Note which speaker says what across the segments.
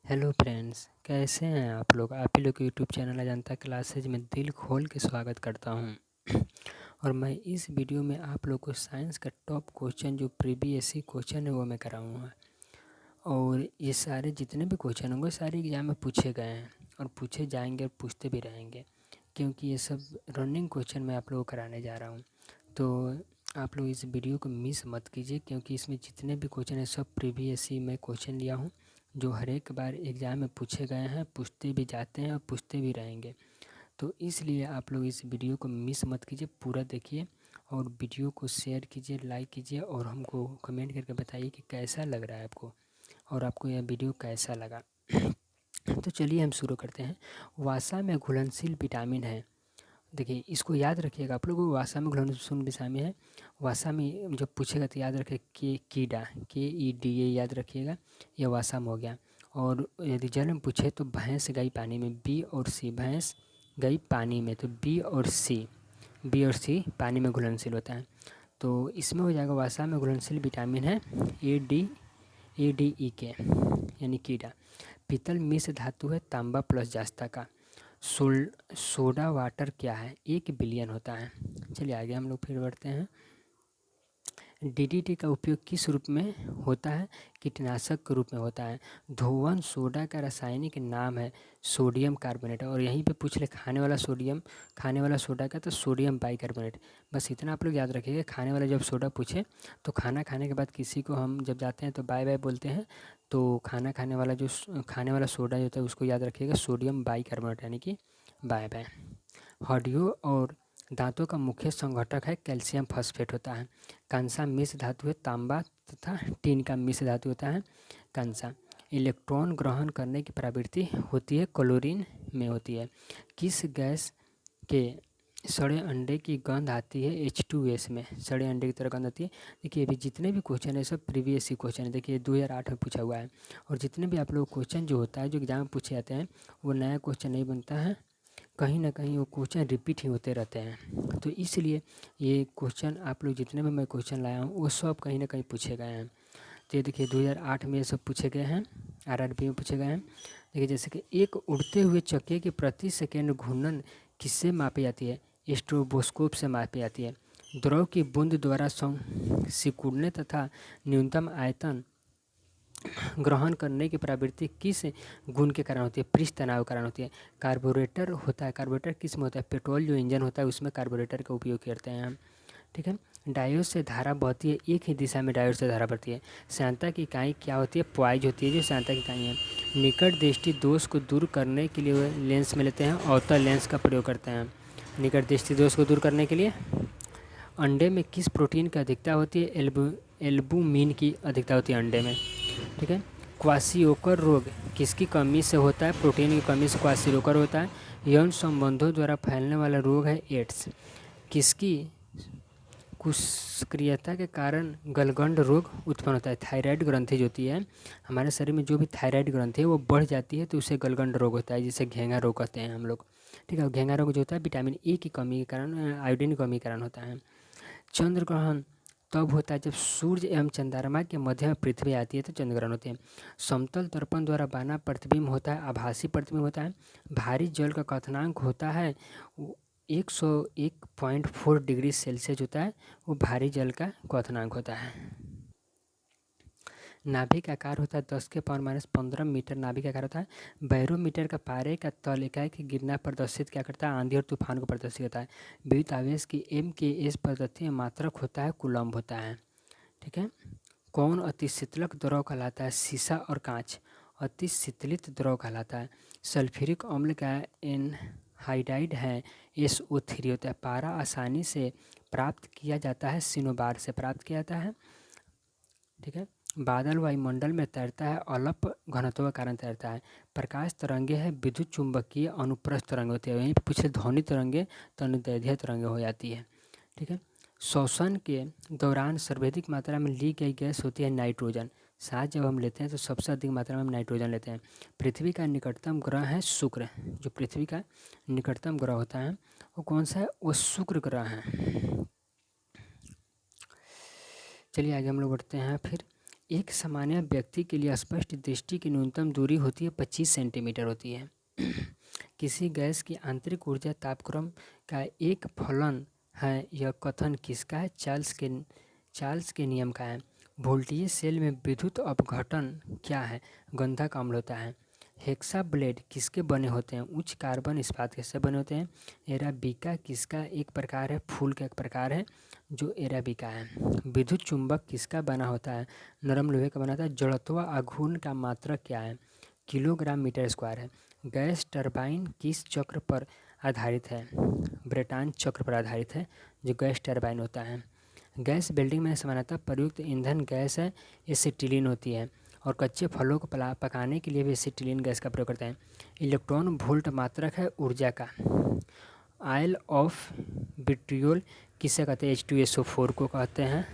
Speaker 1: Hello friends, कैसे हैं आप लोग। आप ही लोग के यूट्यूब चैनल अजंता क्लासेज में दिल खोल के स्वागत करता हूं। और मैं इस वीडियो में आप लोग को साइंस का टॉप क्वेश्चन जो प्रीवियस क्वेश्चन है वो मैं कराऊंगा। और ये सारे जितने भी क्वेश्चन होंगे सारे एग्जाम में पूछे गए हैं और पूछे जाएंगे और पूछते भी रहेंगे, क्योंकि ये सब रनिंग क्वेश्चन मैं आप लोगों को कराने जा रहा हूँ। तो आप लोग इस वीडियो को मिस मत कीजिए, क्योंकि इसमें जितने भी क्वेश्चन हैं सब प्रीवियस ही मैं क्वेश्चन लिया हूँ, जो हर एक बार एग्ज़ाम में पूछे गए हैं, पूछते भी जाते हैं और पूछते भी रहेंगे। तो इसलिए आप लोग इस वीडियो को मिस मत कीजिए, पूरा देखिए और वीडियो को शेयर कीजिए, लाइक कीजिए और हमको कमेंट करके बताइए कि कैसा लग रहा है आपको और आपको यह वीडियो कैसा लगा। तो चलिए हम शुरू करते हैं। वसा में घुलनशील विटामिन है। देखिए इसको याद रखिएगा आप लोग, वसा में घुलनशील विटामिन है। वसा में जब पूछेगा तो याद रखिए कीड़ा, KEDA याद रखिएगा, ये वसा में हो गया। और यदि जल में पूछे तो भैंस गई पानी में, B और C, भैंस गई पानी में, तो B और C पानी में घुलनशील होता है। तो इसमें हो जाएगा वसा में घुलनशील विटामिन है ADE यानी कीड़ा। पीतल मिश्र धातु है तांबा प्लस जास्ता का। सोडा वाटर क्या है, 1 बिलियन होता है। चलिए आगे हम लोग फिर बढ़ते हैं। DDT का उपयोग किस रूप में होता है, कीटनाशक के रूप में होता है। धोवन सोडा का रासायनिक नाम है सोडियम कार्बोनेट। और यहीं पे पूछ ले खाने वाला सोडा का, तो सोडियम बाइकार्बोनेट। बस इतना आप लोग याद रखिएगा। खाने वाला जब सोडा पूछे तो खाना खाने के बाद किसी को हम जब जाते हैं तो बाय बाय बोलते हैं, तो खाने वाला सोडा जो होता है उसको याद रखिएगा सोडियम बाइकार्बोनेट, यानी कि बाय बाय। हड्डियों और दांतों का मुख्य संघटक है कैल्शियम फॉस्फेट होता है। कांसा मिश्र धातु है तांबा तथा टीन का मिश्र धातु होता है कांसा। इलेक्ट्रॉन ग्रहण करने की प्रवृत्ति होती है क्लोरीन में होती है। किस गैस के सड़े अंडे की गंध आती है H2S में, सड़े अंडे की तरह गंध आती है। देखिए अभी जितने भी क्वेश्चन है सब प्रीवियस ही क्वेश्चन है। देखिए 2008 में पूछा हुआ है। और जितने भी आप लोग क्वेश्चन जो होता है जो एग्जाम में पूछे जाते हैं वो नया क्वेश्चन नहीं बनता है, कहीं ना कहीं वो क्वेश्चन रिपीट ही होते रहते हैं। तो इसलिए ये क्वेश्चन आप लोग जितने भी मैं क्वेश्चन लाया हूँ वो सब कहीं ना कहीं पूछे गए हैं। तो ये देखिए 2008 में ये सब पूछे गए हैं, RRB में पूछे गए हैं। देखिए जैसे कि एक उड़ते हुए चक्के की प्रति सेकेंड घूर्णन किससे मापी जाती है, स्ट्रोबोस्कोप से मापी जाती है। द्रव की बूंद द्वारा सिकुड़ने तथा न्यूनतम आयतन ग्रहण करने की प्रवृत्ति किस गुण के कारण होती है, पृष्ठ तनाव के कारण होती है। कार्बोरेटर होता है, कार्बोरेटर किस में होता है, पेट्रोल जो इंजन होता है उसमें कार्बोरेटर का उपयोग करते हैं हम, ठीक है। डायोड से धारा बहती है, एक ही दिशा में डायोड से धारा बहती है। श्यानता की इकाई क्या होती है, पॉइज होती है जो श्यानता की इकाई है। निकट दृष्टि दोष को दूर करने के लिए वे लेंस में लेते हैं, अवतल लेंस का प्रयोग करते हैं निकट दृष्टि दोष को दूर करने के लिए। अंडे में किस प्रोटीन की अधिकता होती है, एल्बुमिन की अधिकता होती है अंडे में, ठीक है। क्वाशियोकर रोग किसकी कमी से होता है, प्रोटीन की कमी से क्वाशियोकर होता है। यौन संबंधों द्वारा फैलने वाला रोग है एड्स। किसकी कुष्क्रियता के कारण गलगंड रोग उत्पन्न होता है, थायराइड ग्रंथि जो होती है हमारे शरीर में, जो भी थायराइड ग्रंथि है वो बढ़ जाती है तो उसे गलगंड रोग होता है, जिसे घेंगा रोग कहते हैं हम लोग, ठीक है। घेंगा रोग जो होता है विटामिन ए की कमी के कारण, आयोडीन की कमी के कारण होता है। चंद्र ग्रहण तब होता है जब सूर्य एवं चंद्रमा के मध्य में पृथ्वी आती है तो चंद्र ग्रहण होते हैं। समतल दर्पण द्वारा बना प्रतिबिंब होता है आभासी प्रतिबिंब होता है। भारी जल का क्वथनांक होता है 101.4 डिग्री सेल्सियस होता है, वो भारी जल का क्वथनांक होता है। नाभिक आकार होता है 10⁻⁻15 मीटर नाभिक आकार होता है। बैरोमीटर का पारे का तल इकाई के गिरना प्रदर्शित क्या करता है, आंधी और तूफान को प्रदर्शित करता है। विद्युत आवेश की MKS पद्धति में मात्रक होता है कूलम्ब होता है, ठीक है। कौन अतिशीतलक द्रव कहलाता है, शीशा और कांच अतिशीतलित द्रव कहलाता है। सल्फ्यूरिक अम्ल का एनहाइड्राइड है SO3 होता है। पारा आसानी से प्राप्त किया जाता है, सिनोबार से प्राप्त किया जाता है, ठीक है। बादल वायुमंडल में तैरता है, अल्प घनत्व के कारण तैरता है। प्रकाश तरंगे है विद्युत चुंबकीय अनुप्रस्थ तरंग होती है। वहीं पर पूछे ध्वनि तरंगे तो अनुदैर्ध्य तरंगे हो जाती है, ठीक है। श्वसन के दौरान सर्वाधिक मात्रा में ली गई गैस होती है नाइट्रोजन। सांस जब हम लेते हैं तो सबसे अधिक मात्रा में हम नाइट्रोजन लेते हैं। पृथ्वी का निकटतम ग्रह है शुक्र। जो पृथ्वी का निकटतम ग्रह होता है वो कौन सा है, वो शुक्र ग्रह है। चलिए आगे हम लोग बढ़ते हैं। फिर एक सामान्य व्यक्ति के लिए स्पष्ट दृष्टि की न्यूनतम दूरी होती है 25 सेंटीमीटर होती है। किसी गैस की आंतरिक ऊर्जा तापक्रम का एक फलन है, यह कथन किसका है? चार्ल्स के नियम का है। वोल्टेज सेल में विद्युत अपघटन क्या है? गंधक अम्ल होता है। हेक्सा ब्लेड किसके बने होते हैं? उच्च कार्बन इस्पात किससे बने होते हैं? एराबिका किसका एक प्रकार है? फूल का एक प्रकार है जो एराबिका है। विद्युत चुंबक किसका बना होता है? नरम लोहे का बना होता है। जड़त्व आघूर्ण का मात्रक क्या है? किलोग्राम मीटर स्क्वायर है। गैस टरबाइन किस चक्र पर आधारित है? ब्रेटॉन चक्र पर आधारित है जो गैस टरबाइन होता है। गैस वेल्डिंग में सामान्यतः प्रयुक्त ईंधन गैस है एसिटिलीन होती है, और कच्चे फलों को पकाने के लिए भी एसिटिलीन गैस का प्रयोग करते हैं। इलेक्ट्रॉन वोल्ट मात्रक है ऊर्जा का। आयल ऑफ विट्रियोल किसे कहते हैं? H2SO4 को कहते हैं।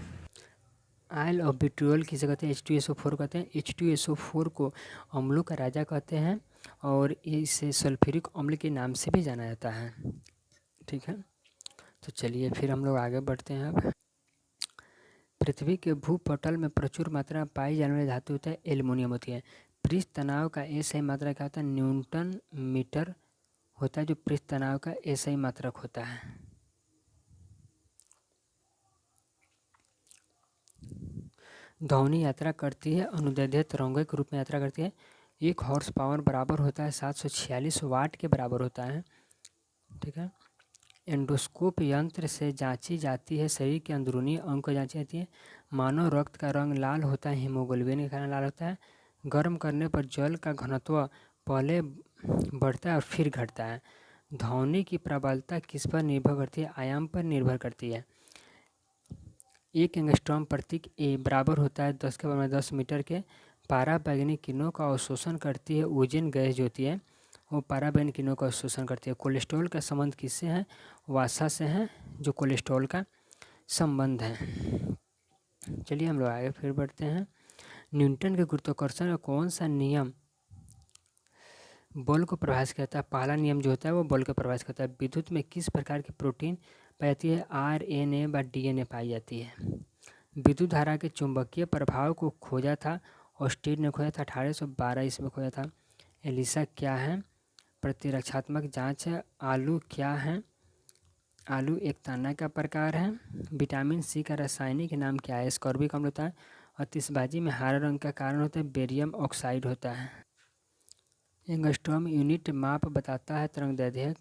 Speaker 1: आयल ऑफ विट्रियोल किसे कहते हैं? H2SO4 कहते हैं। H2SO4 को अम्लों का राजा कहते हैं और इसे सल्फ्यूरिक अम्ल के नाम से भी जाना जाता है। ठीक है, तो चलिए फिर हम लोग आगे बढ़ते हैं। अब पृथ्वी के भूपटल में प्रचुर मात्रा में पाई जाने वाली धातु होता है एल्युमिनियम होती है। पृष्ठ तनाव का एसआई मात्रा क्या होता है? न्यूटन मीटर होता है जो पृष्ठ तनाव का एसआई मात्रक होता है। ध्वनि यात्रा करती है अनुदैर्ध्य तरंगों के रूप में यात्रा करती है। 1 हॉर्स पावर बराबर होता है 746 वाट के बराबर होता है। ठीक है, एंडोस्कोप यंत्र से जांची जाती है शरीर के अंदरूनी अंग को जांची जाती है। मानव रक्त का रंग लाल होता है हीमोग्लोबिन के कारण लाल होता है। गर्म करने पर जल का घनत्व पहले बढ़ता है और फिर घटता है। ध्वनि की प्रबलता किस पर निर्भर करती है? आयाम पर निर्भर करती है। 1 एंगस्ट्रॉम प्रतीक ए बराबर होता है 10 मीटर के। पाराबैंगनी किरणों का अवशोषण करती है ओजोन गैस जो होती है वो पाराबैंगनी किरणों का अवशोषण करती है। कोलेस्ट्रॉल का संबंध किससे है? वसा से है जो कोलेस्ट्रॉल का संबंध है। चलिए हम लोग आगे फिर बढ़ते हैं। न्यूटन के गुरुत्वाकर्षण का कौन सा नियम बल को प्रभावित करता है? पहला नियम जो होता है वो बल को प्रभावित करता है। विद्युत में किस प्रकार की प्रोटीन पाई जाती है? RNA व DNA पाई जाती है। विद्युत धारा के चुंबकीय प्रभाव को खोजा था ऑस्टेड ने खोजा था 1812 इसमें खोजा था। एलिसा क्या है? प्रतिरक्षात्मक जांच है। आलू क्या है? आलू एक तना का प्रकार है। विटामिन सी का रासायनिक नाम क्या है? स्कॉर्बिक अम्ल होता है। और तिसबाजी में हरा रंग का कारण होता है बेरियम ऑक्साइड होता है। एंगस्ट्रॉम यूनिट माप बताता है तरंगदैर्ध्य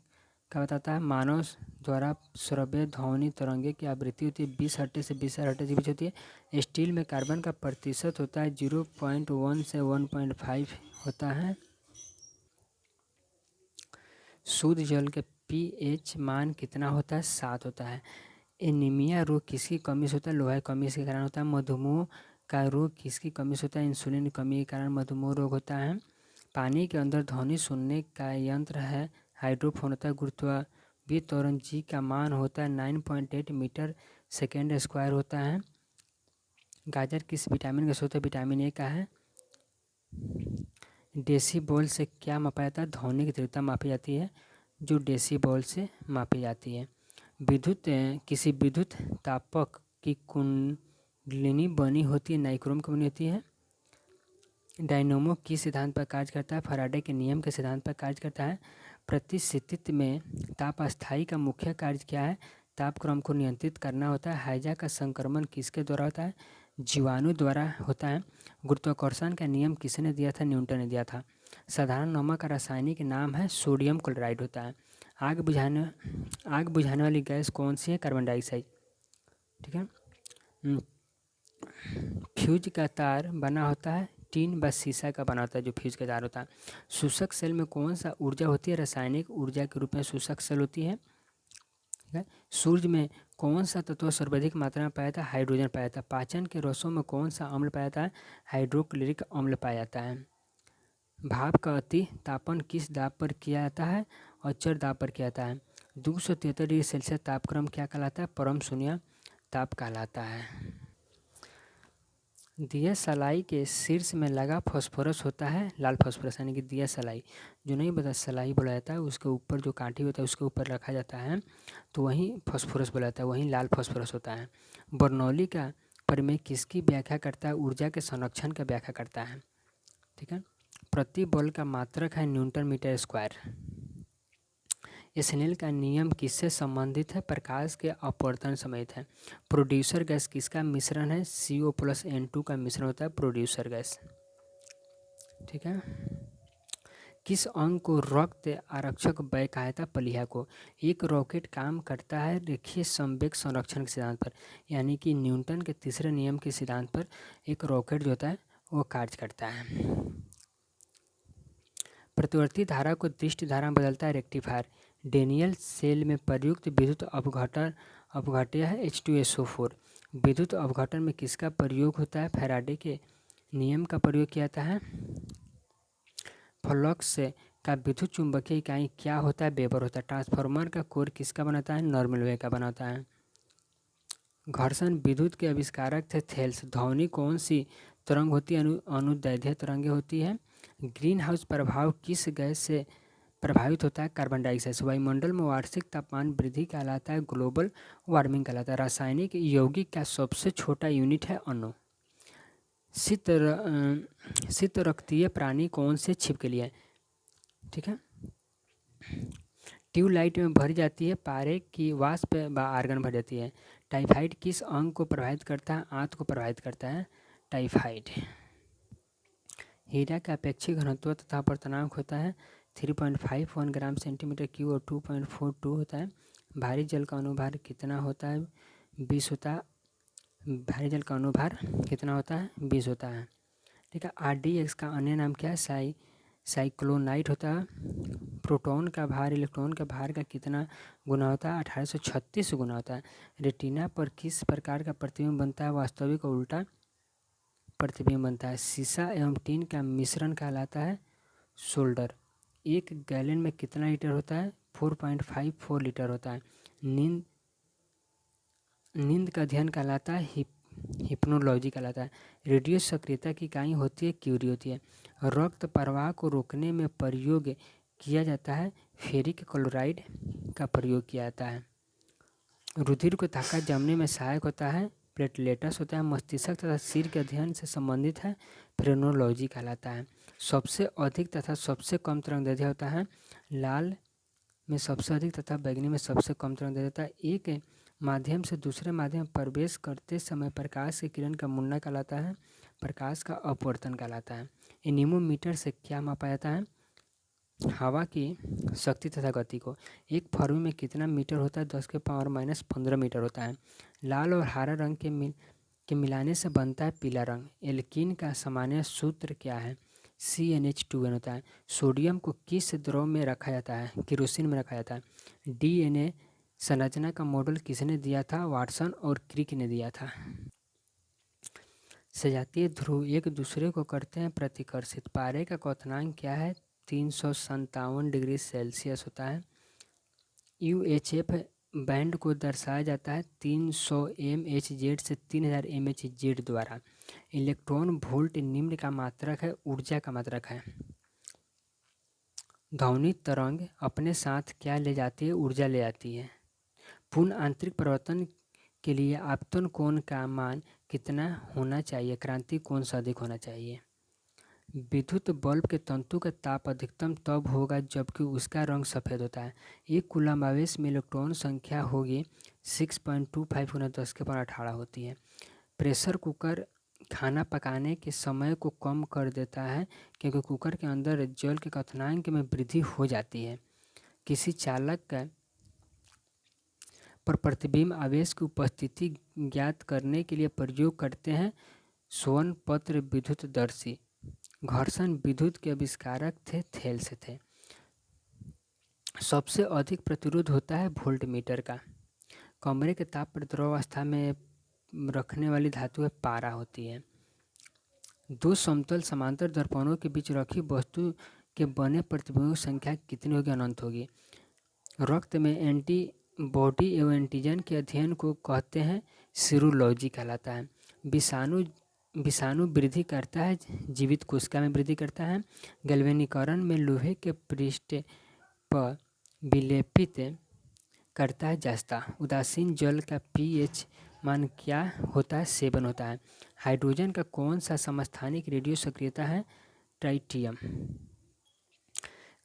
Speaker 1: का बताता है। मानव द्वारा श्रव्य ध्वनि तरंगे की आवृत्ति होती है 20 हर्ट्ज से 20,000 हर्ट्ज के बीच होती है। स्टील में कार्बन का प्रतिशत होता है 0.1 से 1.5 होता है। शुद्ध जल के pH मान कितना होता है? 7 होता है। एनीमिया रोग किसकी कमी से होता है? लोहा की कमी के कारण होता है। मधुमेह का रोग किसकी कमी से होता है? इंसुलिन की कमी के कारण मधुमेह रोग होता है। पानी के अंदर ध्वनि सुनने का यंत्र है हाइड्रोफोन होता है। गुरुत्वाकर्षण त्वरण जी का मान होता है 9.8 मीटर सेकेंड स्क्वायर होता है। गाजर किस विटामिन का स्रोत है? विटामिन ए का है। डेसीबल से क्या मापा जाता है? ध्वनि की तीव्रता मापी जाती है जो डेसीबल से मापी जाती है। किसी विद्युत तापक की कुंडलिनी बनी होती है नाइक्रोम की बनी होती है। डायनोमो किस सिद्धांत पर कार्य करता है? फैराडे के नियम के सिद्धांत पर कार्य करता है। प्रतिस्थिति में ताप अस्थायी का मुख्य कार्य क्या है? तापक्रम को नियंत्रित करना होता है। हैजा का संक्रमण किसके द्वारा होता है? जीवाणु द्वारा होता है। गुरुत्वाकर्षण का नियम किसने दिया था? न्यूटन ने दिया था। साधारण नमक का रासायनिक नाम है सोडियम क्लोराइड होता है। आग बुझाने वाली गैस कौन सी है? Carbon dioxide. ठीक है। फ्यूज का तार बना होता है टीन व शीशा का बना होता है जो फ्यूज का तार होता है। शुष्क सेल में कौन सा ऊर्जा होती है? रासायनिक ऊर्जा के रूप में शुष्क सेल होती है। ठीक है। सूर्य में कौन सा तत्व सर्वाधिक मात्रा में पाया जाता है? हाइड्रोजन पाया जाता है। पाचन के रसों में कौन सा अम्ल पाया जाता है? हाइड्रोक्लोरिक अम्ल पाया जाता है। भाप का अति तापन किस दाब पर किया जाता है? अचर दाब पर किया जाता है। 273 डिग्री सेल्सियस तापक्रम क्या कहलाता है? परम शून्य ताप कहलाता है। दिया सलाई के शीर्ष में लगा फॉस्फोरस होता है लाल फॉस्फोरस, यानी कि दिया सलाई जो नहीं बता सलाई बोला जाता है उसके ऊपर जो कांटी होता है उसके ऊपर रखा जाता है तो वहीं फॉस्फोरस बोला जाता है, वहीं लाल फॉस्फोरस होता है। बर्नौली का प्रमेय किसकी व्याख्या करता है? ऊर्जा के संरक्षण का व्याख्या करता है। ठीक है। प्रति बल का मात्रक है न्यूटन मीटर स्क्वायर। स्नेल का नियम किससे संबंधित है? प्रकाश के अपवर्तन समेत है। प्रोड्यूसर गैस किसका मिश्रण है? CO+N2 का मिश्रण होता है प्रोड्यूसर गैस। ठीक है। किस अंग को रक्त आरक्षक व्यय कहा जाता है? पलिया को। एक रॉकेट काम करता है रेखीय संवेग संरक्षण के सिद्धांत पर, यानी कि न्यूटन के तीसरे नियम के सिद्धांत पर एक रॉकेट जो होता है वो कार्य करता है। प्रतिवर्ती धारा को दृष्टि धारा में बदलता है रेक्टिफायर। डेनियल सेल में प्रयुक्त विद्युत अपघट्य है H2SO4। विद्युत अपघटन में किसका प्रयोग होता है? फैराडे के नियम का प्रयोग किया जाता है। फ्लक्स का विद्युत चुंबकीय इकाई क्या होता है? वेबर होता है। ट्रांसफार्मर का कोर किसका बनाता है? नॉर्मल वे का बनाता है। घर्षण विद्युत के आविष्कारक थे थेल्स। ध्वनि कौन सी तरंग होती है? अनुदैर्ध्य तरंगे होती है। ग्रीन हाउस प्रभाव किस गैस से प्रभावित होता है? Carbon dioxide. वायुमंडल में वार्षिक तापमान वृद्धि कहलाता है ग्लोबल वार्मिंग कहलाता है। रासायनिक यौगिक का सबसे छोटा यूनिट है अणु। शीत रक्तीय प्राणी कौन से छिपकली है? ठीक है। ट्यूबलाइट में भरी जाती है, पारे की वाष्प व आर्गन भर जाती है। टाइफाइड किस अंग को प्रभावित करता है? आंत को प्रभावित करता है टाइफाइड। हीरा का अपेक्षित घनत्व तथा अपर्तनांक होता है 3.51 ग्राम सेंटीमीटर क्यूब और 2.42 होता है। भारी जल का अनुभार कितना होता है? 20 होता है। भारी जल का अनुभार कितना होता है? 20 होता है। ठीक है। RDX का अन्य नाम क्या है? साइक्लोनाइट होता है। प्रोटॉन का भार इलेक्ट्रॉन का भार का कितना गुना होता है? 1836 गुना होता है। रेटिना पर किस प्रकार का प्रतिबिंब बनता है? वास्तविक और उल्टा प्रतिबिंब बनता है। सीसा एवं टीन का मिश्रण कहलाता है सोल्डर। एक गैलन में कितना लीटर होता है? 4.54 लीटर होता है। नींद का अध्ययन कहलाता है हिप्नोलॉजी कहलाता है। रेडियो सक्रियता की इकाई होती है क्यूरी होती है। रक्त प्रवाह को रोकने में प्रयोग किया जाता है फेरिक क्लोराइड का प्रयोग किया जाता है। रुधिर को ताकत जमने में सहायक होता है प्लेटलेट्स होता है। मस्तिष्क तथा सिर के अध्ययन से संबंधित है फ्रेनोलॉजी कहलाता है। सबसे अधिक तथा सबसे कम तरंगदैर्घ्य होता है लाल में सबसे अधिक तथा बैंगनी में सबसे कम तरंगदैर्घ्य होता है। एक माध्यम से दूसरे माध्यम में प्रवेश करते समय प्रकाश की किरण का मुड़ना कहलाता है प्रकाश का अपवर्तन कहलाता है। एनीमोमीटर से क्या मापा जाता है? हवा की शक्ति तथा गति को। एक फर्मी में कितना मीटर होता है? 10⁻⁻15 मीटर होता है। लाल और हरा रंग के मिलाने से बनता है पीला रंग। एल्कीन का सामान्य सूत्र क्या है? CnH2n होता है। सोडियम को किस द्रव में रखा जाता है? केरोसिन में रखा जाता है। DNA संरचना का मॉडल किसने दिया था? वाटसन और क्रिक ने दिया था। सजातीय ध्रुव एक दूसरे को करते हैं प्रतिकर्षित। पारे का क्वथनांक क्या है? 357 डिग्री सेल्सियस होता है। UHF बैंड को दर्शाया जाता है 300 mHz से 3000 mHz द्वारा। इलेक्ट्रॉन वोल्ट निम्न का मात्रक है, ऊर्जा का मात्रक है। ध्वनि तरंग अपने साथ क्या ले जाती है? ऊर्जा ले जाती है। पूर्ण आंतरिक परिवर्तन के लिए आपतन कोण का मान कितना होना चाहिए? क्रांति कोण से अधिक होना चाहिए। विद्युत बल्ब के तंतु का ताप अधिकतम तब होगा जबकि उसका रंग सफ़ेद होता है। एक कूलम्ब आवेश में इलेक्ट्रॉन संख्या होगी 6.25 × 10⁻18 होती है। प्रेशर कुकर खाना पकाने के समय को कम कर देता है क्योंकि कुकर के अंदर जल के क्वथनांक में वृद्धि हो जाती है। किसी चालक पर प्रतिबिंब आवेश की उपस्थिति ज्ञात करने के लिए प्रयोग करते हैं स्वर्ण विद्युतदर्शी। घर्षण विद्युत के आविष्कारक थे थेल्स थे। सबसे अधिक प्रतिरोध होता है वोल्टमीटर का। कमरे के ताप पर द्रवावस्था में रखने वाली धातु है पारा होती है। दो समतल समांतर दर्पणों के बीच रखी वस्तु के बने प्रतिबिंबों की संख्या कितनी होगी? अनंत होगी। रक्त में एंटीबॉडी एवं एंटीजन के अध्ययन को कहते हैं सीरोलॉजी कहलाता है। विषाणु वृद्धि करता है जीवित कोशिका में वृद्धि करता है। गैल्वेनीकरण में लोहे के पृष्ठ पर विलेपित करता है जस्ता। उदासीन जल का pH मान क्या होता है, सेवन होता है। हाइड्रोजन का कौन सा समस्थानिक रेडियो सक्रियता है, ट्राइटियम।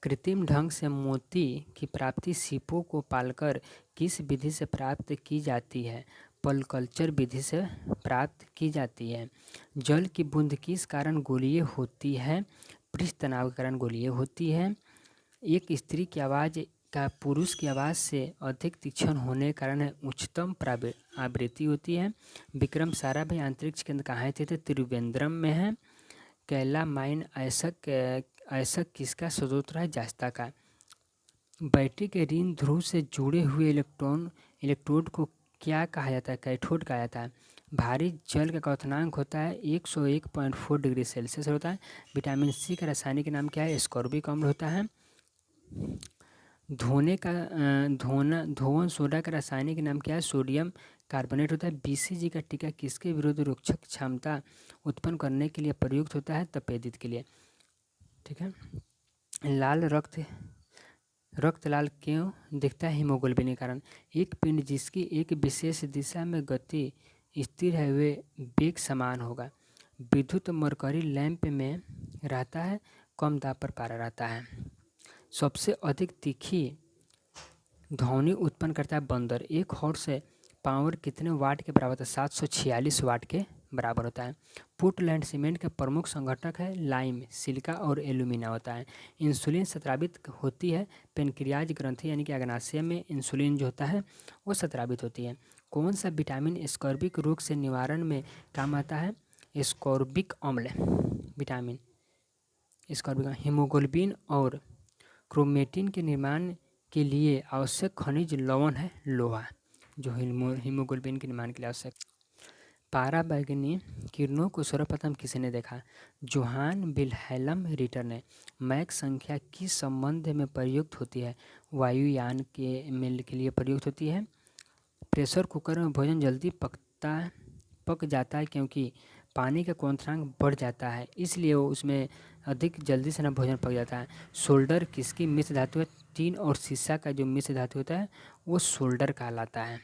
Speaker 1: कृत्रिम ढंग से मोती की प्राप्ति सीपों को पालकर किस विधि से प्राप्त की जाती है, पलकल्चर विधि से प्राप्त की जाती है। जल की बूंद किस कारण गोलीय होती है, पृष्ठ तनाव के कारण गोलीय होती है। एक स्त्री की आवाज़ का पुरुष की आवाज़ से अधिक तीक्ष्ण होने के कारण उच्चतम आवृत्ति होती है। विक्रम साराभाई अंतरिक्ष केंद्र कहाँ थे, त्रिवेंद्रम में है। कैलामाइन ऐसा किसका स्रोत है, जास्ता का। बैटरी के ऋण ध्रुव से जुड़े हुए इलेक्ट्रोड को क्या कहा जाता है, कैथोड कहा जाता है। भारी जल का क्वथनांक होता है 101.4 डिग्री सेल्सियस होता है। विटामिन सी का रासायनिक नाम क्या है, एस्कॉर्बिक अम्ल होता है। धोवन सोडा का रासायनिक नाम क्या है, सोडियम कार्बोनेट होता है। बीसीजी का टीका किसके विरुद्ध रोकथाम क्षमता उत्पन्न करने के लिए प्रयुक्त होता है, तपेदित के लिए। ठीक है। लाल रक्त लाल क्यों दिखता है, हीमोग्लोबिन के कारण। एक पिंड जिसकी एक विशेष दिशा में गति स्थिर है वे वेग समान होगा। विद्युत मरकरी लैंप में रहता है, कम दाब पर पारा रहता है। सबसे अधिक तीखी ध्वनि उत्पन्न करता है बंदर। एक हॉर्स पावर कितने वाट के बराबर होता है, 746 वाट के बराबर होता है। पोर्टलैंड सीमेंट का प्रमुख संघटक है लाइम, सिलिका और एल्यूमिना होता है। इंसुलिन स्रावित होती है पेनक्रियाज ग्रंथि यानी कि अग्नाशय में इंसुलिन जो होता है वो स्रावित होती है। कौन सा विटामिन स्कॉर्बिक रोग से निवारण में काम आता है, एस्कॉर्बिक अम्ल विटामिन स्कॉर्बिक। हीमोग्लोबिन और क्रोमेटिन के निर्माण के लिए आवश्यक खनिज लवण है लोहा, जो हीमोग्लोबिन के निर्माण के लिए आवश्यक। पाराबैंगनी किरणों को सर्वप्रथम किसने देखा, जोहान विल्हेल्म रिटर ने। मैक संख्या किस संबंध में प्रयुक्त होती है, वायुयान के लिए प्रयुक्त होती है। प्रेशर कुकर में भोजन जल्दी पक जाता है क्योंकि पानी का क्वथनांक बढ़ जाता है, इसलिए वो उसमें अधिक जल्दी से ना भोजन पक जाता है। सोल्डर किसकी मिश्र धातु है, टीन और शीशा का जो मिश्र धातु होता है वो सोल्डर कहलाता है।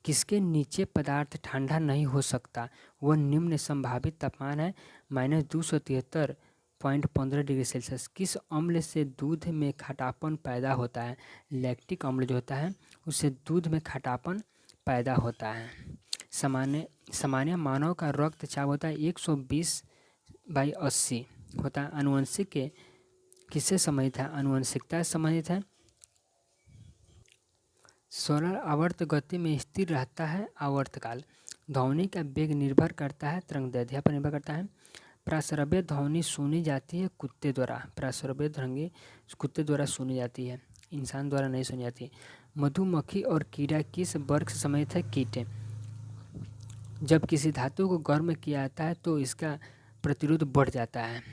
Speaker 1: किसके नीचे पदार्थ ठंडा नहीं हो सकता, वह निम्न संभावित तापमान है -273.15 डिग्री सेल्सियस। किस अम्ल से दूध में खटापन पैदा होता है, लैक्टिक अम्ल जो होता है उससे दूध में खटापन पैदा होता है। सामान्य मानव का रक्तचाप होता है 120/80 होता है। आनुवंशिक के किससे संबंधित है, आनुवंशिकता से संबंधित है। सोलर आवर्त गति में स्थिर रहता है आवर्तकाल। ध्वनि का वेग निर्भर करता है तरंगदैर्ध्य पर निर्भर करता है। प्राश्रव्य ध्वनि सुनी जाती है कुत्ते द्वारा, प्राश्रव्य ध्वनि कुत्ते द्वारा सुनी जाती है, इंसान द्वारा नहीं सुनी जाती। मधुमक्खी और कीड़ा किस वर्ग से संबंधित है, कीट। जब किसी धातु को गर्म किया जाता है तो इसका प्रतिरोध बढ़ जाता है।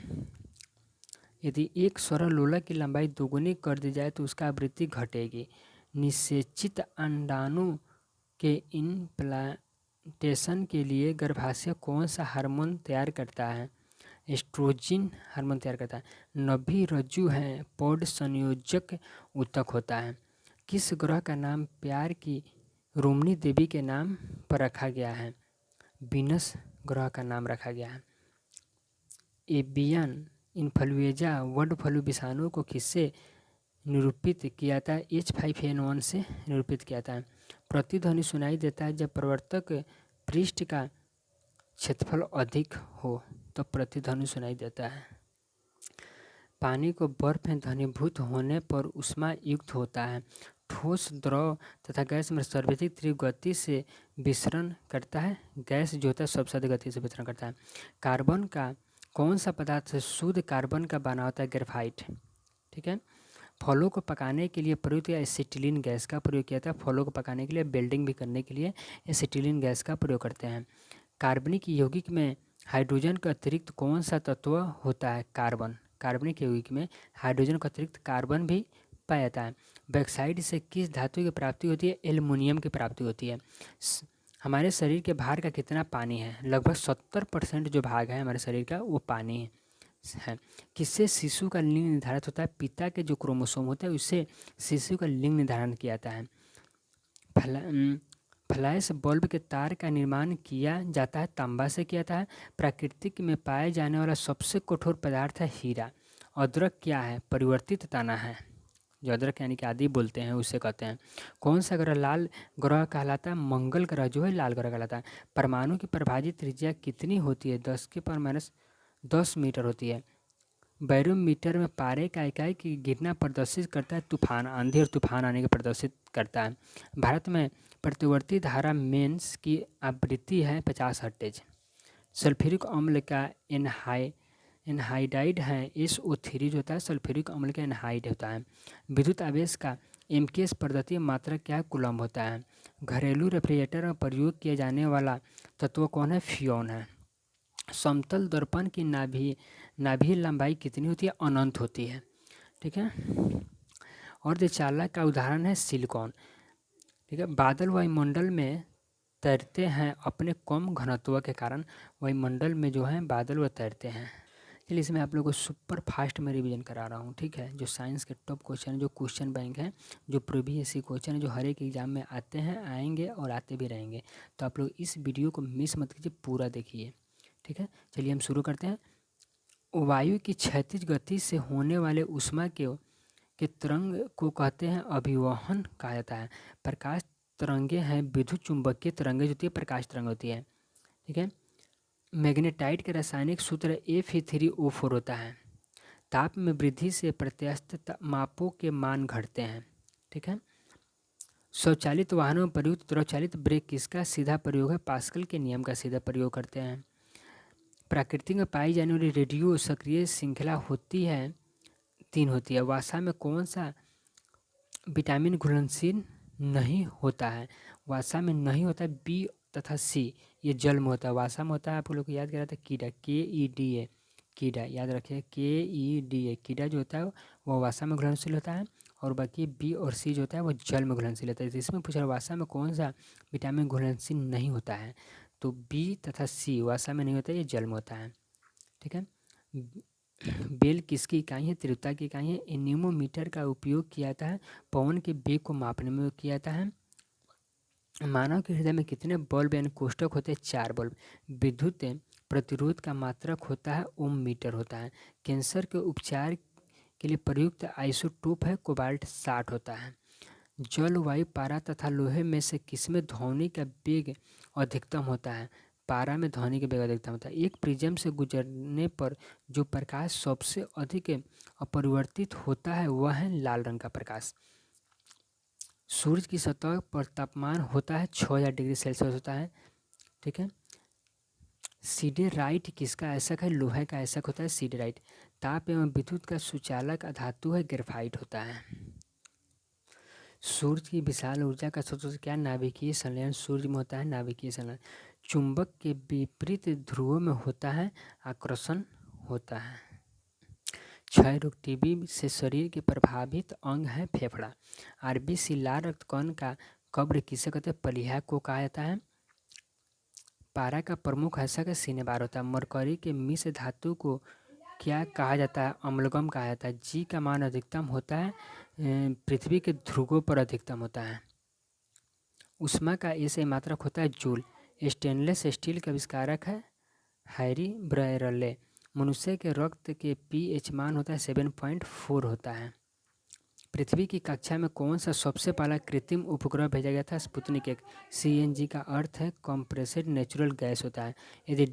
Speaker 1: यदि एक सरल लोला की लंबाई दोगुनी कर दी जाए तो उसका आवृत्ति घटेगी। निषेचित अंडाणु के इम्प्लांटेशन के लिए गर्भाशय कौन सा हार्मोन तैयार करता है, एस्ट्रोजन हार्मोन तैयार करता है। नभी रज्जु है, पौध संयोजक ऊतक होता है। किस ग्रह का नाम प्यार की रोमनी देवी के नाम पर रखा गया है, वीनस ग्रह का नाम रखा गया है। एवियन इन्फ्लुएंजा बर्ड फ्लू विषाणु को किससे निरूपित किया जाता है, H5N1 से निरूपित किया जाता है। प्रतिध्वनि सुनाई देता है जब प्रवर्तक पृष्ठ का क्षेत्रफल अधिक हो तो प्रतिध्वनि सुनाई देता है। पानी को बर्फ में घनीभूत होने पर ऊष्मा युक्त होता है। ठोस, द्रव तथा गैस में सर्वाधिक तीव्र गति से विचरण करता है, गैस जो होता है सबसे अधिक गति से विचरण करता है। कार्बन का कौन सा पदार्थ शुद्ध कार्बन का बना होता है, ग्रेफाइट। ठीक है। फलों को पकाने के लिए प्रयुक्त एसिटिलीन गैस का प्रयोग किया जाता है। फलों को पकाने के लिए, वेल्डिंग भी करने के लिए एसिटिलीन गैस का प्रयोग करते हैं। कार्बनिक यौगिक में हाइड्रोजन का अतिरिक्त कौन सा तत्व होता है, कार्बन। कार्बनिक यौगिक में हाइड्रोजन का अतिरिक्त कार्बन भी पाया जाता है। बैक्साइड से किस धातु की प्राप्ति होती है, एल्युमिनियम की प्राप्ति होती है। हमारे शरीर के भार का कितना पानी है, लगभग 70% जो भाग है हमारे शरीर का वो पानी है। किससे शिशु का लिंग निर्धारित होता है, पिता के जो क्रोमोसोम होता है उससे शिशु का लिंग निर्धारण किया जाता है। फ्लैश बल्ब के तार का निर्माण किया जाता है तांबा से किया जाता है। प्राकृतिक में पाए जाने वाला सबसे कठोर पदार्थ है हीरा। अदरक क्या है? परिवर्तित तना है। जो अदरक यानी कि आदि बोलते हैं उसे कहते हैं। कौन सा ग्रह लाल ग्रह कहलाता है? मंगल ग्रह जो है लाल ग्रह कहलाता है। परमाणु की परिभाषित त्रिज्या कितनी होती है? 10 मीटर होती है। बैरोमीटर में पारे का इकाई की गिरना प्रदर्शित करता है तूफान, आंधी और तूफान आने के प्रदर्शित करता है। भारत में प्रतिवर्ती धारा मेंस की आवृत्ति है 50 हर्ट्ज। सल्फ्यूरिक अम्ल का एनहाइडाइड है SO3 जो होता है सल्फ्यूरिक अम्ल का एनहाइड होता है। विद्युत आवेश का एमकेएस पद्धति मात्रक क्या है? कूलम्ब होता है। घरेलू रेफ्रिजरेटर में प्रयोग किया जाने वाला तत्व कौन है? फ्यून है। समतल दर्पण की नाभि लंबाई कितनी होती है? अनंत होती है। ठीक है। अर्धचालक का उदाहरण है सिलिकॉन। ठीक है। बादल वायुमंडल में तैरते हैं अपने कम घनत्व के कारण। वायुमंडल में जो है बादल वो तैरते हैं। चलिए इसमें आप लोगों को सुपर फास्ट में रिवीजन करा रहा हूँ। ठीक है। जो साइंस के टॉप क्वेश्चन जो क्वेश्चन बैंक है, जो प्रीवियस क्वेश्चन है, जो हर एक एग्जाम में आते हैं, आएंगे और आते भी रहेंगे। तो आप लोग इस वीडियो को मिस मत कीजिए, पूरा देखिए। ठीक है। चलिए हम शुरू करते हैं। वायु की क्षैतिज गति से होने वाले ऊष्मा के तरंग को कहते हैं अभिवहन कहा जाता है। प्रकाश तरंगे हैं विद्युत चुंबकीय तरंगे जो होती है प्रकाश तरंग होती है। ठीक है। मैग्नेटाइट के रासायनिक सूत्र Fe3O4 होता है। ताप में वृद्धि से प्रत्यास्थ मापों के मान घटते हैं। ठीक है। स्वचालित वाहनों में प्रयुक्त द्रवचालित ब्रेक किसका सीधा प्रयोग है? पास्कल के नियम का सीधा प्रयोग करते हैं। प्रकृति में पाई जाने वाली रेडियो सक्रिय श्रृंखला होती है 3 होती है। वसा में कौन सा विटामिन घुलनशील नहीं होता है? वसा में नहीं होता है बी तथा सी। ये जल में होता है। वसा में होता है, आप लोग को याद करा था कीड़ा, KEDA कीड़ा, याद रखिए KEDA कीड़ा जो होता है वो वसा में घुलनशील होता है, और बाकी बी और सी जो होता है वो जल में घुलनशील होता है। तो इसमें पूछा वसा में कौन सा विटामिन घुलनशील नहीं होता है? तो बी तथा सी वसा में नहीं होता है, ये जल में होता है। ठीक है। बेल किसकी इकाई है? तीव्रता की इकाई है। एनीमोमीटर का उपयोग किया जाता है पवन के वेग को मापने में किया जाता है। मानव के हृदय में कितने बल्ब यानी कोष्ठक होते हैं? 4 बल्ब। विद्युत प्रतिरोध का मात्रक होता है ओम मीटर होता है। कैंसर के उपचार के लिए प्रयुक्त आइसोटोप है कोबाल्ट 60 होता है। जल, वायु, पारा तथा लोहे में से किसमें ध्वनि का वेग अधिकतम होता है? पारा में ध्वनि का वेग अधिकतम होता है। एक प्रिज्म से गुजरने पर जो प्रकाश सबसे अधिक अपरिवर्तित होता है वह है लाल रंग का प्रकाश। सूर्य की सतह पर तापमान होता है 6000 डिग्री सेल्सियस होता है। ठीक है। सिडेराइट किसका आयस्क है? लोहे का आयस्क होता है सिडेराइट। ताप एवं विद्युत का सुचालक धातु है ग्रेफाइट होता है। सूर्य की विशाल ऊर्जा का स्रोत क्या? नाभिकीय संलयन सूर्य में होता है नाभिकीय संलयन। चुंबक के विपरीत ध्रुवों में होता है आकर्षण होता है। क्षय रोग टीबी से शरीर के प्रभावित अंग है फेफड़ा। RBC लाल रक्तकण का कब्र किसे कहते हैं? पलिहा को कहा जाता है। पारा का प्रमुख आयस्क सिनेबार होता है। मरकरी के मिश्र धातु को क्या कहा जाता है? अम्लगम कहा जाता है। G का मान अधिकतम होता है पृथ्वी के ध्रुवों पर अधिकतम होता है। ऊष्मा का SI मात्रक होता है जूल। स्टेनलेस स्टील का आविष्कारक है हैरी ब्रायरले। मनुष्य के रक्त के pH मान होता है 7.4 होता है। पृथ्वी की कक्षा में कौन सा सबसे पहला कृत्रिम उपग्रह भेजा गया था? स्पुतनिक 1। CNG का अर्थ है कंप्रेस्ड नेचुरल गैस होता है। यदि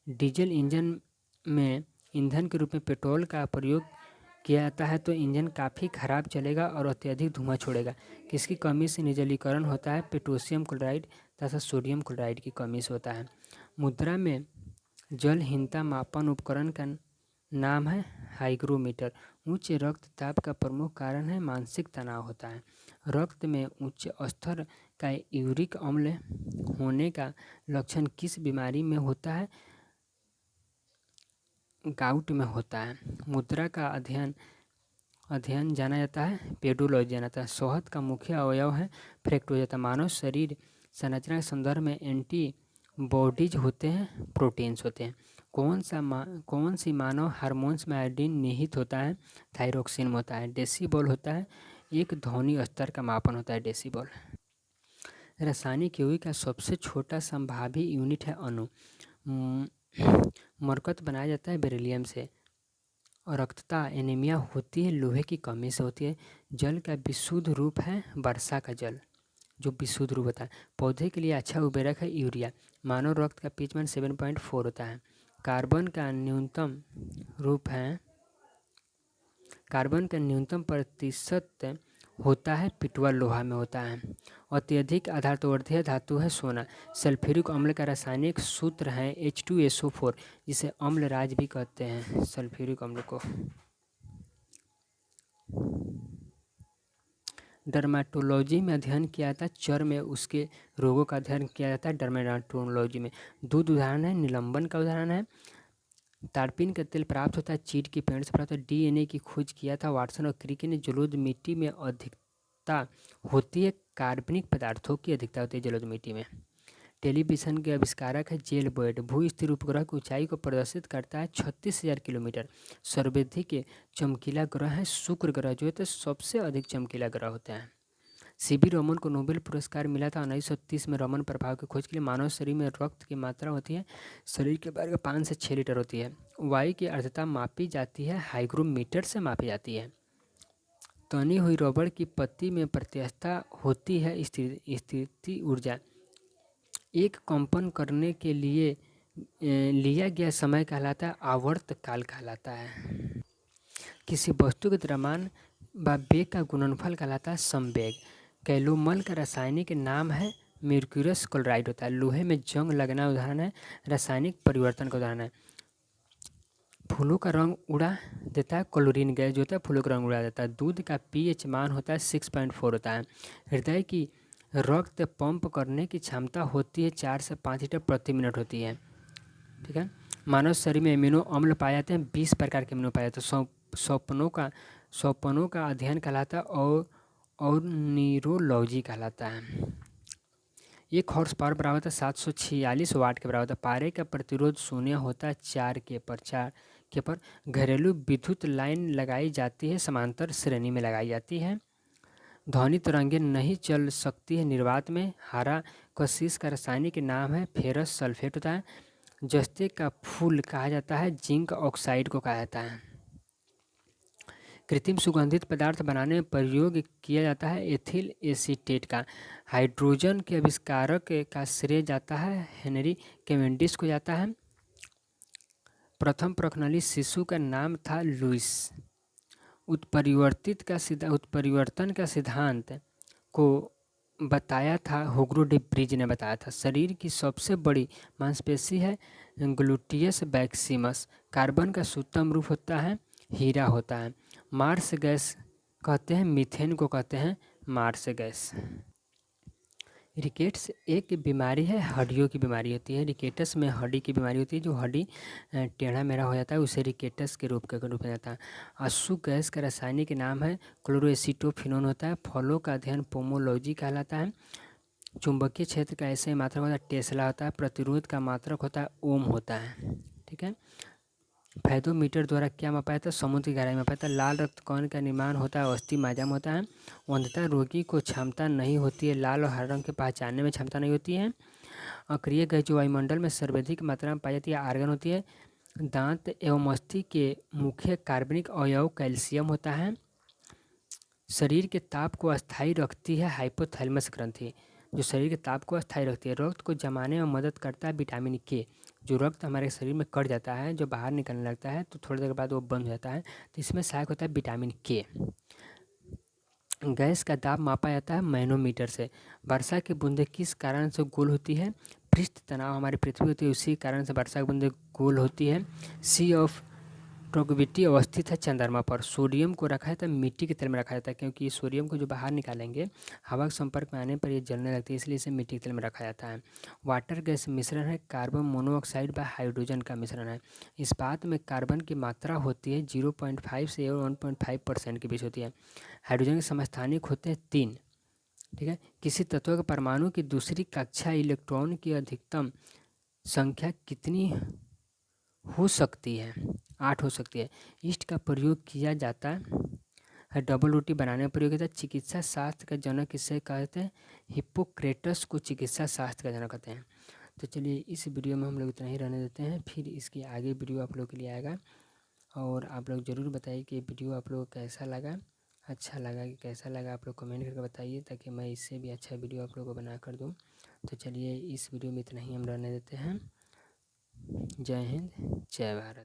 Speaker 1: डीजल इंजन में ईंधन के रूप में पेट्रोल का प्रयोग किया जाता है तो इंजन काफ़ी खराब चलेगा और अत्यधिक धुआं छोड़ेगा। किसकी कमी से निर्जलीकरण होता है? पोटेशियम क्लोराइड तथा सोडियम क्लोराइड की कमी से होता है। मुद्रा में जलहीनता मापन उपकरण का नाम है हाइग्रोमीटर। उच्च रक्तचाप का प्रमुख कारण है मानसिक तनाव होता है। रक्त में उच्च स्तर का यूरिक अम्ल होने का लक्षण किस बीमारी में होता है? गाउट में होता है। मुद्रा का अध्ययन जाना जाता है पेडोलॉजी जाना जाता है। शहद का मुख्य अवयव है फ्रक्टोज। मानव शरीर संरचना के संदर्भ में एंटीबॉडीज होते हैं प्रोटीन्स होते हैं। कौन सी मानव हार्मोन्स में आयोडीन निहित होता है? थायरोक्सिन में होता है। डेसिबल होता है एक ध्वनि स्तर का मापन होता है डेसिबल। रासायनिक यौगिक का सबसे छोटा संभावी यूनिट है अणु। मरकत बनाया जाता है बेरिलियम से। और रक्तता एनीमिया होती है लोहे की कमी से होती है। जल का विशुद्ध रूप है वर्षा का जल, जो विशुद्ध रूप होता है। पौधे के लिए अच्छा उर्वरक है यूरिया। मानव रक्त का पीएच मान 7.4 होता है। कार्बन का न्यूनतम प्रतिशत होता है पिटवा लोहा में होता है। अत्यधिक आधारवर्धीय धातु है सोना। सल्फ्यूरिक अम्ल का रासायनिक सूत्र है H2SO4, जिसे अम्लराज भी कहते हैं सल्फ्यूरिक अम्ल को। डर्मेटोलॉजी में अध्ययन किया जाता है चर्म में उसके रोगों का अध्ययन किया जाता है डर्मेटोलॉजी में। दूध उदाहरण है, निलंबन का उदाहरण है। तारपीन का तेल प्राप्त होता है चीड़ के पेड़ से प्राप्त होता है। DNA की खोज किया था वाटसन और क्रिक ने। जलोढ़ मिट्टी में अधिकता होती है कार्बनिक पदार्थों की अधिकता होती है जलोढ़ मिट्टी में। टेलीविज़न के आविष्कारक है जेल बोयड। भू स्थिर उपग्रह की ऊंचाई को प्रदर्शित करता है 36,000 किलोमीटर। सर्वाधिक चमकीला ग्रह है शुक्र ग्रह, जो है तो सबसे अधिक चमकीला ग्रह होता है। CB रमन को नोबेल पुरस्कार मिला था 1930 में रमन प्रभाव की खोज के लिए। मानव शरीर में रक्त की मात्रा होती है शरीर के बाहर 5 से 6 लीटर होती है। वायु की आर्द्रता मापी जाती है हाइग्रोमीटर से मापी जाती है। तनी हुई रबड़ की पत्ती में प्रत्यास्थता होती है स्थिति ऊर्जा। एक कंपन करने के लिए लिया गया समय कहलाता है आवर्त काल कहलाता है। किसी वस्तु के द्रव्यमान व वेग का गुणनफल कहलाता है संवेग। कैलोमल का रासायनिक नाम है मर्क्यूरस क्लोराइड होता है। लोहे में जंग लगना उदाहरण है रासायनिक परिवर्तन का उदाहरण है। फूलों का रंग उड़ा देता है क्लोरीन गैस जो होता है फूलों का रंग उड़ा देता है। दूध का pH मान होता है 6.4 होता है। हृदय की रक्त पंप करने की क्षमता होती है 4 से 5 लीटर प्रति मिनट होती है। ठीक है। मानव शरीर में एमिनो अम्ल पाए जाते हैं 20 प्रकार के अमीनो पाए जाते हैं। सौंपनों का अध्ययन कहलाता है और न्यूरोलॉजी कहलाता है। 1 हॉर्स पावर बराबर होता है 746 वाट के बराबर होता है। पारे का प्रतिरोध शून्य होता है 4 के पर। घरेलू विद्युत लाइन लगाई जाती है समांतर श्रेणी में लगाई जाती है। ध्वनि तरंगें नहीं चल सकती है निर्वात में। हरा कशिश का रासायनिक नाम है फेरस सल्फेट होता है। जस्ते का फूल कहा जाता है जिंक ऑक्साइड को कहा जाता है। कृत्रिम सुगंधित पदार्थ बनाने में प्रयोग किया जाता है एथिल एसीटेट का। हाइड्रोजन के आविष्कारक का श्रेय जाता है हेनरी कैवेंडिश को जाता है। प्रथम प्रखनली शिशु का नाम था लुइस। उत्परिवर्तन का सिद्धांत को बताया था हुगो डी ब्रिज ने बताया था। शरीर की सबसे बड़ी मांसपेशी है ग्लूटियस मैक्सिमस। कार्बन का सूत्रम रूप होता है हीरा होता है। मार्स गैस कहते हैं मीथेन को कहते हैं मार्स गैस। रिकेट्स एक बीमारी है हड्डियों की बीमारी होती है। रिकेटस में हड्डी की बीमारी होती है जो हड्डी टेढ़ा मेढ़ा हो जाता है उसे रिकेटस के रूप में जाता है। अशु गैस का रासायनिक नाम है क्लोरोएसिटोफिनोन होता है। फलों का अध्ययन पोमोलॉजी कहलाता है। चुंबकीय क्षेत्र का ऐसे मात्रक होता है टेस्ला होता है। प्रतिरोध का मात्रक होता है ओम होता है। ठीक है। फैथोमीटर द्वारा क्या मापा जाता है समुद्र की गहराई मापा जाता है। लाल रक्त कण का निर्माण होता है अस्थि माध्यम होता है। अंधता रोगी को क्षमता नहीं होती है लाल और हरे रंग के पहचानने में क्षमता नहीं होती है। अक्रिय गैस जो वायुमंडल में सर्वाधिक मात्रा में पाई जाती है आर्गन होती है। दांत एवं मस्तिष्क के मुख्य कार्बनिक अवयव कैल्शियम होता है। शरीर के ताप को अस्थायी रखती है हाइपोथैलेमस ग्रंथि जो शरीर के ताप को अस्थायी रखती है। रक्त को जमाने में मदद करता है विटामिन के। जो रक्त हमारे शरीर में कट जाता है जो बाहर निकलने लगता है तो थोड़ी देर के बाद वो बंद हो जाता है तो इसमें सहायक होता है विटामिन के। गैस का दाब मापा जाता है मैनोमीटर से। वर्षा की बूंदें किस कारण से गोल होती है पृष्ठ तनाव हमारी पृथ्वी होती है उसी कारण से वर्षा की बूंदें गोल होती है। सी ऑफ ट्रोग्विटी अवस्थित है चंद्रमा पर। सोडियम को रखा जाता है मिट्टी के तेल में रखा जाता है क्योंकि सोडियम को जो बाहर निकालेंगे हवा के संपर्क में आने पर ये जलने लगती है इसलिए इसे मिट्टी के तेल में रखा जाता है। वाटर गैस मिश्रण है कार्बन मोनोऑक्साइड व हाइड्रोजन का मिश्रण है। इस्पात में कार्बन की मात्रा होती है 0.5 से 1.5% के बीच होती है। हाइड्रोजन के समस्थानिक होते हैं 3। ठीक है। किसी तत्व के परमाणु की दूसरी कक्षा इलेक्ट्रॉन की अधिकतम संख्या कितनी हो सकती है 8 हो सकती है। ईस्ट का प्रयोग किया जाता डबल रोटी बनाने में प्रयोग किया था। चिकित्सा शास्त्र का जनक किसे कहते हैं? हिप्पोक्रेटस को चिकित्सा शास्त्र का जनक कहते हैं। तो चलिए इस वीडियो में हम लोग इतना ही रहने देते हैं, फिर इसकी आगे वीडियो आप लोग के लिए आएगा। और आप लोग ज़रूर बताइए कि वीडियो आप लोग को कैसा लगा, अच्छा लगा कि कैसा लगा, आप लोग कमेंट करके बताइए, ताकि मैं इससे भी अच्छा वीडियो आप लोग को बना कर दूँ। तो चलिए इस वीडियो में इतना ही हम रहने देते हैं। जय हिंद, जय भारत।